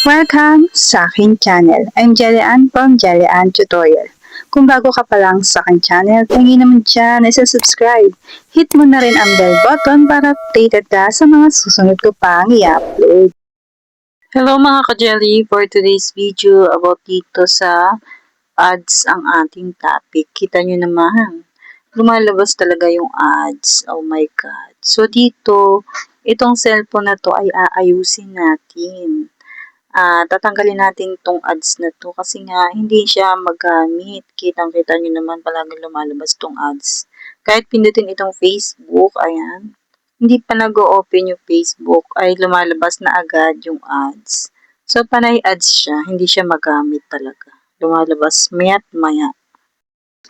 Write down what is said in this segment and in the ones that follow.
Welcome sa aking channel. I'm Jelian from Jelian Tutorial. Kung bago ka pa lang sa aking channel, tingin naman dyan ay subscribe. Hit mo na rin ang bell button para updated ka sa mga susunod ko pang i-upload. Hello mga ka-jelly! For today's video about dito sa ads ang ating topic. Kita nyo naman, lumalabas talaga yung ads. Oh my God. So dito, itong cellphone na to ay aayusin natin. Tatanggalin natin tong ads na to kasi nga hindi siya magamit. Kitang-kita nyo naman palagi lumalabas tong ads. Kahit pindutin itong Facebook, ayan, hindi pa nag-open yung Facebook ay lumalabas na agad yung ads. So, panay ads siya, hindi siya magamit talaga. Lumalabas maya't maya.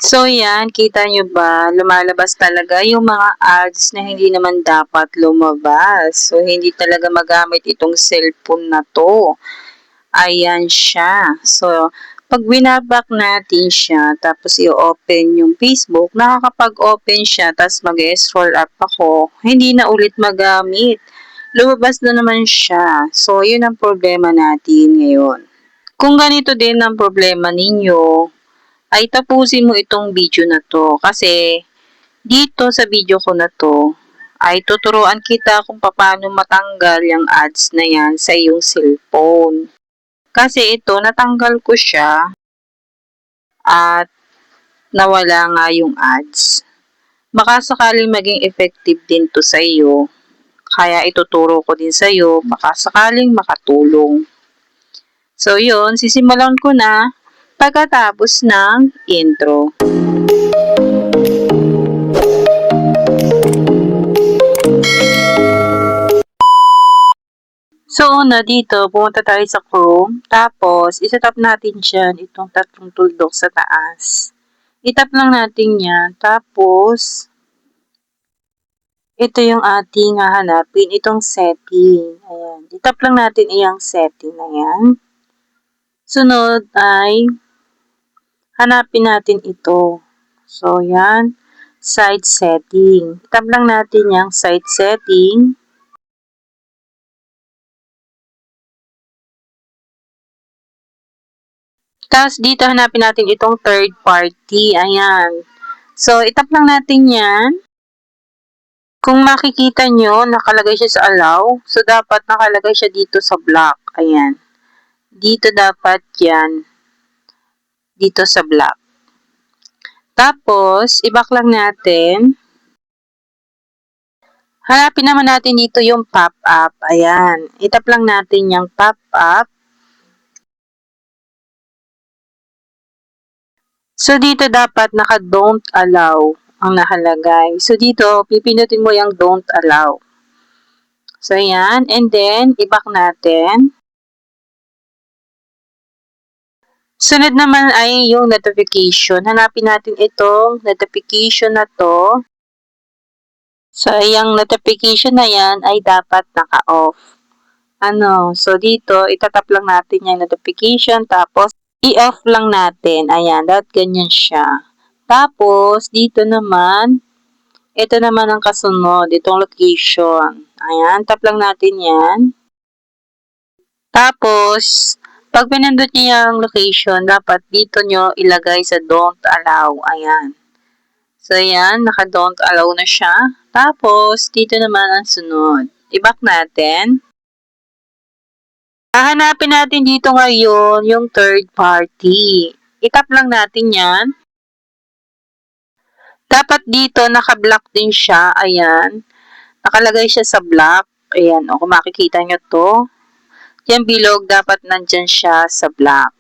So, yan, kita nyo ba, lumalabas talaga yung mga ads na hindi naman dapat lumabas. So, hindi talaga magamit itong cellphone na to. Ayan siya. So, pag binaback natin siya, tapos i-open yung Facebook, nakakapag-open siya, tapos mag-scroll up ako, hindi na ulit magamit. Lumabas na naman siya. So, yun ang problema natin ngayon. Kung ganito din ang problema ninyo, ay tapusin mo itong video na to. Kasi, dito sa video ko na to, ay tuturuan kita kung paano matanggal yung ads na yan sa iyong cellphone. Kasi ito, natanggal ko siya at nawala nga yung ads. Baka sakaling maging effective din to sa iyo. Kaya ituturo ko din sa iyo, baka sakaling makatulong. So yun, sisimulan ko na pagkatapos ng intro. So, una dito, pumunta tayo sa Chrome. Tapos, itatap natin dyan itong tatlong tuldok sa taas. Itap lang natin yan. Tapos, ito yung ating hahanapin, itong setting. Ayan. Itap lang natin iyang setting na yan. Sunod ay, hanapin natin ito. So, yan. Site setting. Itap lang natin yung site setting. Tapos, dito hanapin natin itong third party. Ayan. So, itap lang natin yan. Kung makikita nyo, nakalagay siya sa allow. So, dapat nakalagay siya dito sa block. Ayan. Dito dapat yan. Dito sa block. Tapos, i-back lang natin. Hanapin naman natin dito yung pop-up. Ayan. Itap lang natin yung pop-up. So, dito dapat naka-don't allow ang nakalagay. So, dito, pipindutin mo yung don't allow. So, ayan. And then, i-back natin. Sunod naman ay yung notification. Hanapin natin itong notification na to. So, yung notification na yan ay dapat naka-off. So, dito, itatap lang natin yung notification. Tapos, i-off lang natin. Ayan, dapat ganyan siya. Tapos, dito naman, ito naman ang kasunod. Itong location. Ayan, tap lang natin yan. Tapos, pag pinindot niyo yung location, dapat dito nyo ilagay sa don't allow. Ayan. So, ayan, naka-don't allow na siya. Tapos, dito naman ang sunod. I-back natin. Hahanapin natin dito ngayon yung third party. I-tap lang natin yan. Dapat dito, naka-block din siya. Ayan. Nakalagay siya sa block. Ayan, o kung makikita nyo to. Yung bilog, dapat nandyan siya sa block.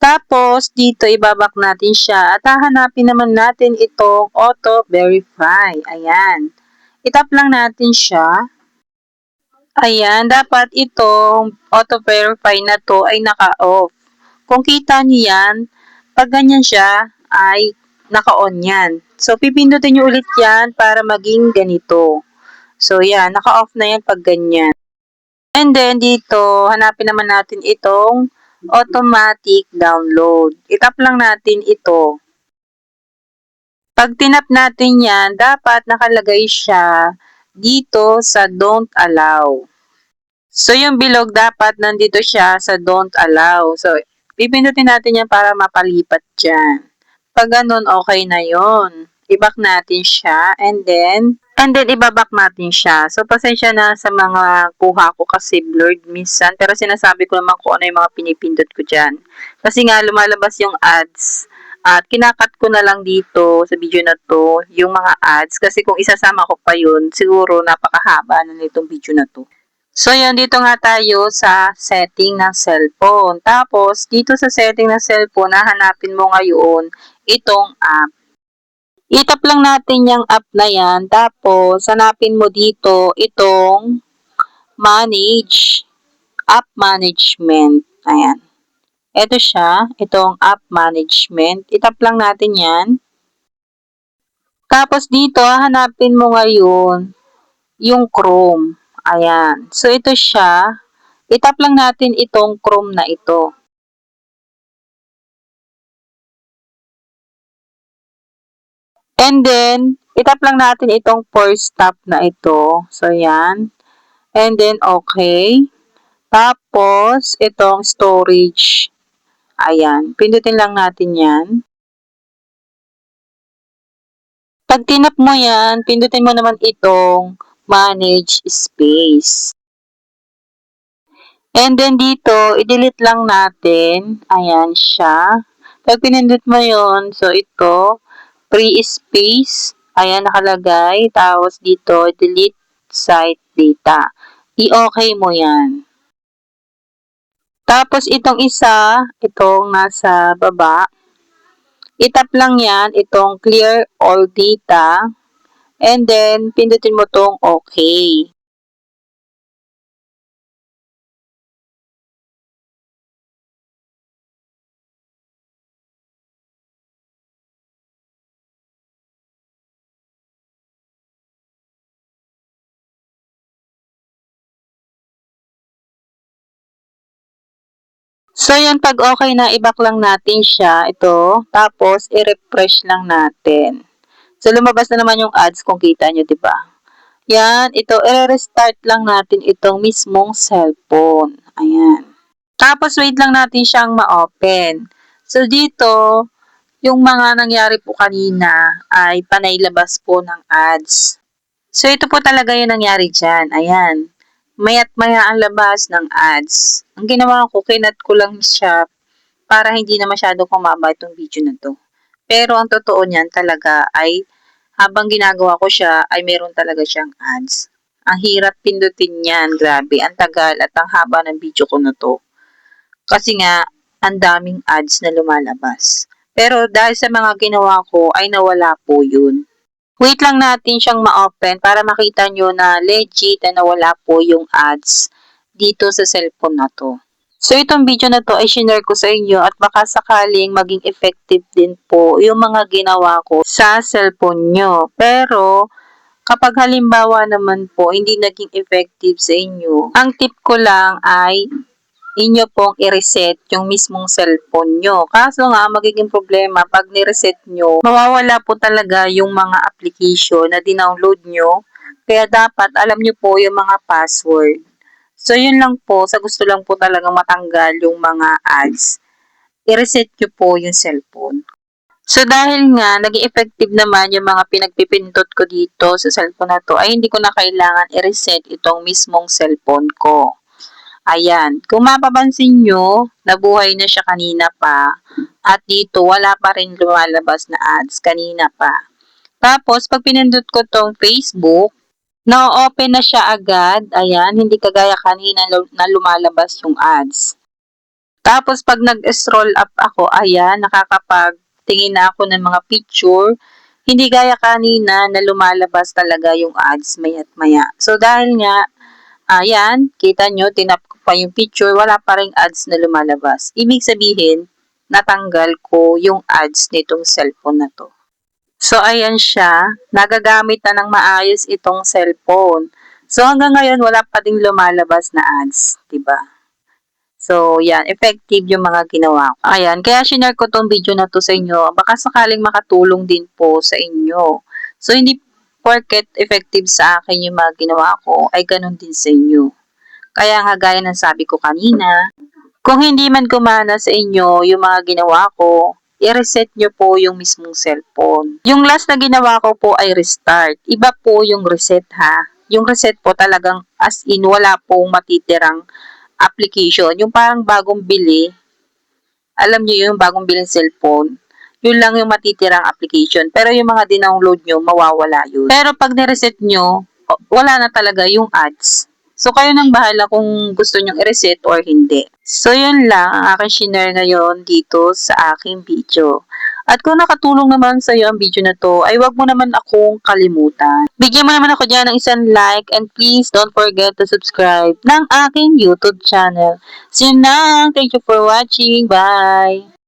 Tapos, dito ibabak natin siya at hahanapin naman natin itong auto-verify. Ayan. Itap lang natin siya. Ayan, dapat itong auto-verify na to ay naka-off. Kung kita nyo yan, pag ganyan siya, ay naka-on yan. So, pipindutin nyo ulit yan para maging ganito. So, yan, naka-off na yan pag ganyan. And then, dito, hanapin naman natin itong automatic download. Itap lang natin ito. Pag tinap natin yan, dapat nakalagay siya dito sa don't allow. So, yung bilog dapat nandito siya sa don't allow. So, pipindutin natin yan para mapalipat dyan. Pag ganun, okay na yon. I-back natin siya and then ibabak natin siya. So, pasensya na sa mga kuha ko kasi blurred minsan. Pero sinasabi ko naman kung ano yung mga pinipindot ko dyan. Kasi nga, lumalabas yung ads. At kinakat ko na lang dito sa video na to yung mga ads. Kasi kung isasama ko pa yun, siguro napakahaba na nitong video na to. So, yan, dito nga tayo sa setting ng cellphone. Tapos, dito sa setting ng cellphone, hahanapin mo ngayon itong app. Itap lang natin yung app na yan. Tapos, hanapin mo dito itong manage, app management. Ayan. Ito siya, itong app management. Itap lang natin yan. Tapos, dito, hanapin mo ngayon yung Chrome. Ayan. So, ito siya. Itap lang natin itong Chrome na ito. And then, itap lang natin itong first tap na ito. So, yan. And then, okay. Tapos, itong storage. Ayan. Pindutin lang natin yan. Pag tinap mo yan, pindutin mo naman itong manage space. And then dito, i-delete lang natin. Ayan siya. Pag pinindot mo yon, so ito, free space. Ayan, nakalagay. Tapos dito, delete site data. I-okay mo yan. Tapos itong isa, itong nasa baba, itap lang yan, itong clear all data. And then, pindutin mo tong okay. So, yan, pag okay na, i-back lang natin siya, ito. Tapos, i-refresh lang natin. So, lumabas na naman yung ads kung kita nyo, di ba? Yan, ito, i-restart lang natin itong mismong cellphone. Ayan. Tapos, wait lang natin siyang ma-open. So, dito, yung mga nangyari po kanina ay panay labas po ng ads. So, ito po talaga yung nangyari dyan. Ayan. Maya't maya ang labas ng ads. Ang ginawa ko, kinat ko lang siya para hindi na masyado kumaba itong video na to. Pero ang totoo niyan talaga ay habang ginagawa ko siya ay meron talaga siyang ads. Ang hirap pindutin niyan, grabe. Ang tagal at ang haba ng video ko na to. Kasi nga, ang daming ads na lumalabas. Pero dahil sa mga ginawa ko ay nawala po yun. Wait lang natin siyang ma-open para makita nyo na legit na nawala po yung ads dito sa cellphone na to. So, itong video na to ay shinare ko sa inyo at baka sakaling maging effective din po yung mga ginawa ko sa cellphone nyo. Pero, kapag halimbawa naman po hindi naging effective sa inyo, ang tip ko lang ay inyo pong i-reset yung mismong cellphone nyo. Kaso nga, magiging problema pag ni-reset nyo, mawawala po talaga yung mga application na dinownload nyo. Kaya dapat alam nyo po yung mga password. So, yun lang po. Sa gusto lang po talagang matanggal yung mga ads. I-reset nyo po yung cellphone. So, dahil nga, naging effective naman yung mga pinagpipindot ko dito sa cellphone na to, ay hindi ko na kailangan i-reset itong mismong cellphone ko. Ayan. Kung mapapansin nyo, nabuhay na siya kanina pa. At dito, wala pa rin lumalabas na ads kanina pa. Tapos, pag pinindot ko tong Facebook, na-open na siya agad. Ayan, hindi kagaya kanina na lumalabas yung ads. Tapos, pag nag-scroll up ako, ayan, nakakapagtingin na ako ng mga picture. Hindi gaya kanina na lumalabas talaga yung ads maya't maya. So, dahil nga, ayan, kita nyo, tinap ko pa yung picture, wala pa rin ads na lumalabas. Ibig sabihin, natanggal ko yung ads nitong cellphone na to. So, ayan siya. Nagagamit na ng maayos itong cellphone. So, hanggang ngayon, wala pa ding lumalabas na ads. Diba? So, yan. Effective yung mga ginawa ko. Ayan. Kaya, sinare ko tong video na to sa inyo. Baka sakaling makatulong din po sa inyo. So, hindi porket effective sa akin yung mga ginawa ko, ay ganun din sa inyo. Kaya nga gaya ng sabi ko kanina, kung hindi man gumana sa inyo yung mga ginawa ko, i-reset nyo po yung mismong cellphone. Yung last na ginawa ko po ay restart. Iba po yung reset ha. Yung reset po talagang as in wala pong matitirang application. Yung parang bagong bili, alam nyo yung bagong biling cellphone, yun lang yung matitirang application. Pero yung mga dinownload nyo, mawawala yun. Pero pag nireset nyo, wala na talaga yung ads. So, kayo nang bahala kung gusto nyong i-reset or hindi. So, yun lang ang aking share ngayon dito sa aking video. At kung nakatulong naman sa iyo ang video na to, ay wag mo naman akong kalimutan. Bigyan mo naman ako dyan ng isang like and please don't forget to subscribe ng aking YouTube channel. So, yun lang. Thank you for watching. Bye!